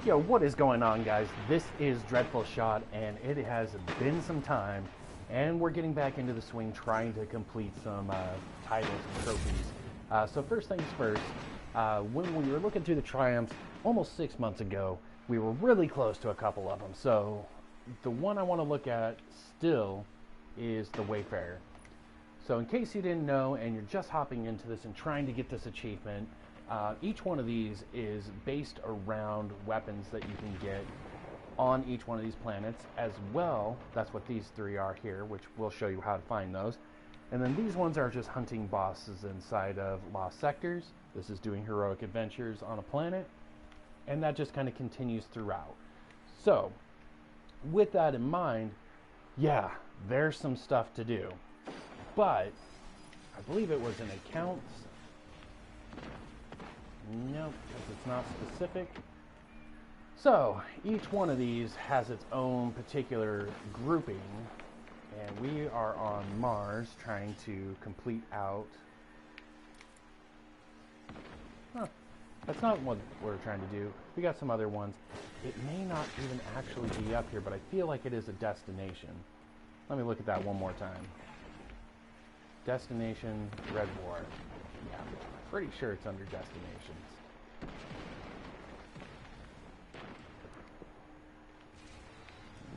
Yo, what is going on, guys? This is DREADFULxSHOT, and it has been some time, and we're getting back into the swing trying to complete some titles and trophies. So first things first, when we were looking through the triumphs almost 6 months ago, we were really close to a couple of them. So the one I want to look at still is the Wayfarer. So in case you didn't know and you're just hopping into this and trying to get this achievement, each one of these is based around weapons that you can get on each one of these planets as well. That's what these three are here, which we'll show you how to find those. And then these ones are just hunting bosses inside of lost sectors. This is doing heroic adventures on a planet, and that just kind of continues throughout. So with that in mind, yeah, there's some stuff to do, but I believe it was in accounts. Nope, because it's not specific. So each one of these has its own particular grouping, and we are on Mars trying to complete out. That's not what we're trying to do. We got some other ones. It may not even actually be up here, but I feel like it is a destination. Let me look at that one more time. Destination Red War. Yeah, pretty sure it's under destinations.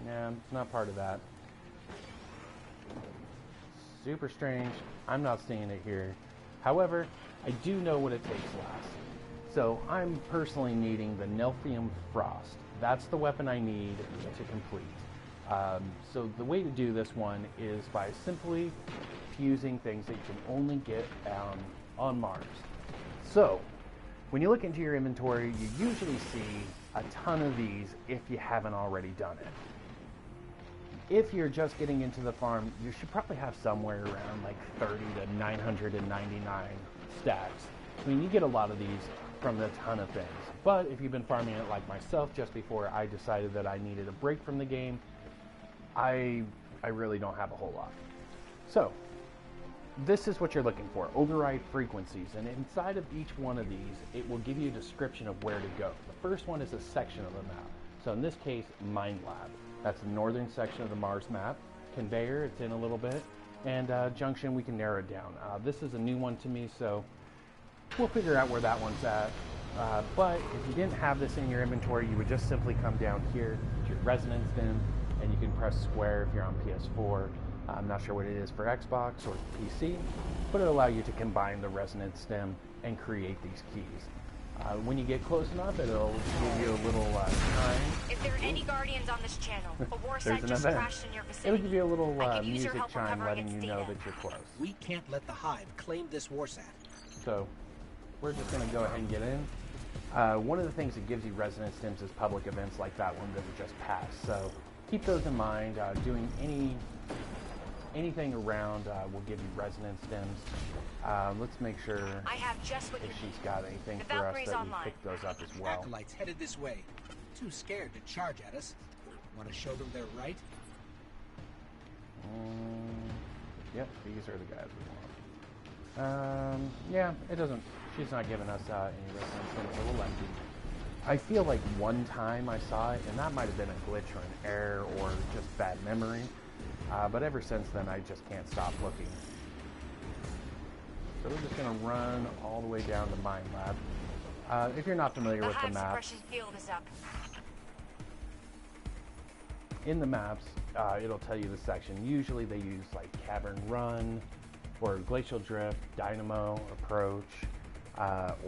Yeah, it's not part of that. Super strange. I'm not seeing it here. However, I do know what it takes last. So I'm personally needing the Nelthium Frost. That's the weapon I need to complete. So the way to do this one is by simply fusing things that you can only get on Mars. So when you look into your inventory, you usually see a ton of these if you haven't already done it. If you're just getting into the farm, you should probably have somewhere around like 30 to 999 stacks. I mean, you get a lot of these from a ton of things. But if you've been farming it like myself just before I decided that I needed a break from the game, I really don't have a whole lot. So this is what you're looking for, override frequencies, and inside of each one of these it will give you a description of where to go. The first one is a section of the map. So in this case, Mine Lab. That's the northern section of the Mars map. Conveyor, it's in a little bit, and Junction, we can narrow it down. This is a new one to me, so we'll figure out where that one's at. But if you didn't have this in your inventory, you would just simply come down here to your resonance stem, and you can press square if you're on PS4. I'm not sure what it is for Xbox or PC, but it'll allow you to combine the resonance stem and create these keys. When you get close enough, it'll give you a little time. If there are any guardians on this channel, a war site just crashed in your vicinity. It'll give you a little music chime letting you know that you're close. We can't let the Hive claim this war sat. So we're just going to go ahead and get in. One of the things that gives you resonance stems is public events like that one that we just passed. So keep those in mind. Doing anything around will give you resonance stems. Let's make sure I have just what if she's got anything for us that we pick those up as well. Acolytes headed this way. Too scared to charge at us. Want to show them they're right? Yep, these are the guys we want. Yeah, it doesn't. She's not giving us any resonance stems, so we'll let you. I feel like one time I saw it, and that might have been a glitch or an error or just bad memory. But ever since then, I just can't stop looking. So we're just going to run all the way down to Mine Lab. If you're not familiar with the map, field is up. in the maps, it'll tell you the section. Usually they use like Cavern Run, or Glacial Drift, Dynamo, Approach,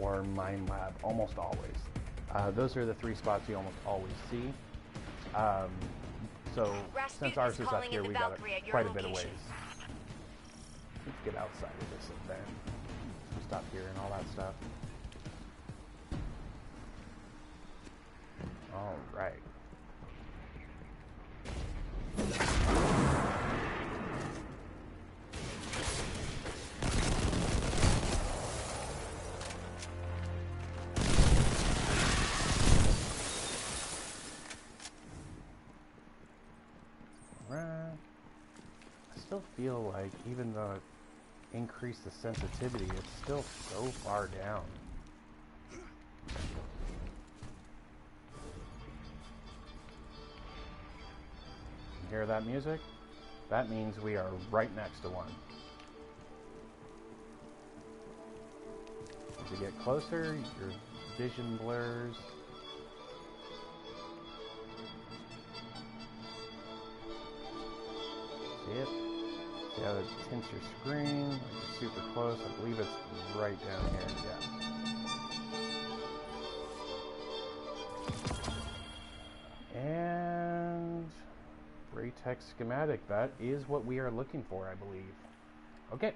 or Mine Lab, almost always. Those are the three spots you almost always see. So since ours is up here, we got quite a bit of ways. Let's get outside of this event. Stop here and all that stuff. All right. I still feel like even though it increased the sensitivity, it's still so far down. You hear that music? That means we are right next to one. As you get closer, your vision blurs. See it? See how it tints your screen? Like you're super close. I believe it's right down here. Yeah. And Braytech schematic. That is what we are looking for, I believe. Okay.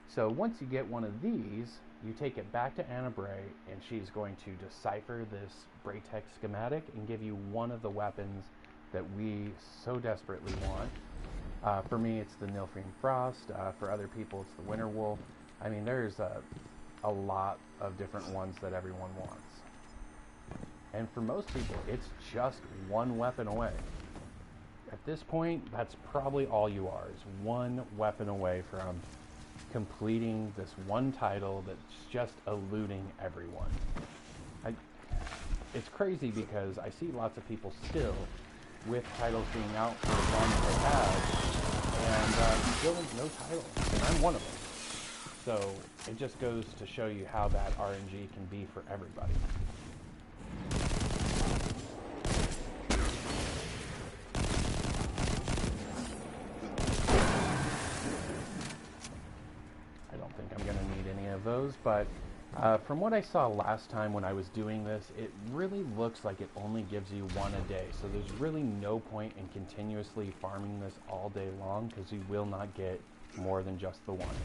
So once you get one of these, you take it back to Anna Bray, and she's going to decipher this Braytech schematic and give you one of the weapons that we so desperately want. For me, it's the Nilfheim Frost. For other people, it's the Winter Wolf. I mean, there's a lot of different ones that everyone wants. And for most people, it's just one weapon away. At this point, that's probably all you are, is one weapon away from completing this one title that's just eluding everyone. It's crazy because I see lots of people still, with titles being out for as long as they have, and still no title, and I'm one of them. So it just goes to show you how that RNG can be for everybody. Those, but from what I saw last time when I was doing this, it really looks like it only gives you one a day, so there's really no point in continuously farming this all day long, because you will not get more than just the one.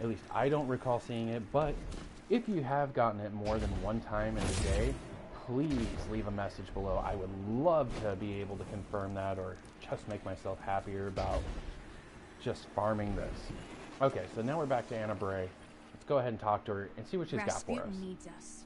At least I don't recall seeing it, but if you have gotten it more than one time in a day, please leave a message below. I would love to be able to confirm that, or just make myself happier about just farming this. Okay, so now we're back to Anna Bray. Go ahead and talk to her and see what she's got for us. Needs us.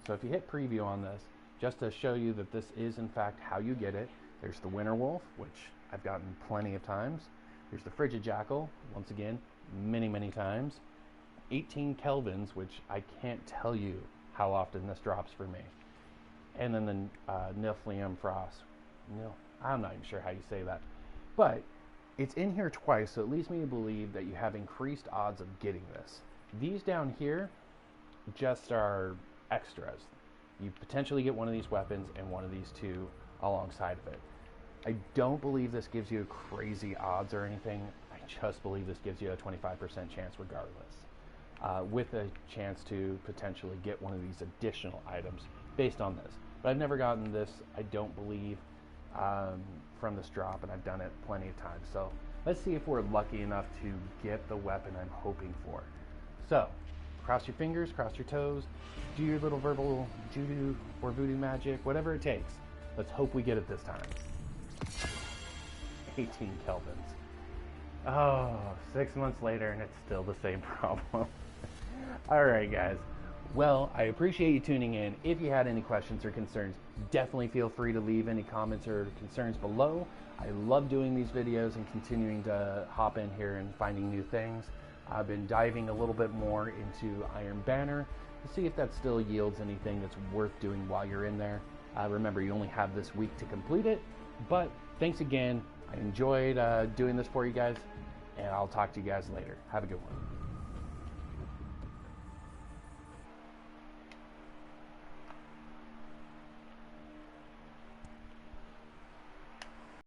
So if you hit preview on this, just to show you that this is in fact how you get it, there's the Winter Wolf, which I've gotten plenty of times. There's the Frigid Jackal, once again, many times. 18 Kelvins, which I can't tell you how often this drops for me. And then the Nilfheim Frost. No, I'm not even sure how you say that. But it's in here twice, so it leads me to believe that you have increased odds of getting this. These down here just are extras. You potentially get one of these weapons and one of these two alongside of it. I don't believe this gives you crazy odds or anything. I just believe this gives you a 25% chance regardless, with a chance to potentially get one of these additional items based on this. But I've never gotten this, I don't believe, from this drop, and I've done it plenty of times. So let's see if we're lucky enough to get the weapon I'm hoping for. So cross your fingers, cross your toes, do your little verbal judo or voodoo magic, whatever it takes. Let's hope we get it this time. 18 Kelvins. Oh, 6 months later and it's still the same problem. Alright guys, well, I appreciate you tuning in. If you had any questions or concerns, definitely feel free to leave any comments or concerns below. I love doing these videos and continuing to hop in here and finding new things. I've been diving a little bit more into Iron Banner to see if that still yields anything that's worth doing while you're in there. Remember, you only have this week to complete it, but thanks again. I enjoyed doing this for you guys, and I'll talk to you guys later. Have a good one.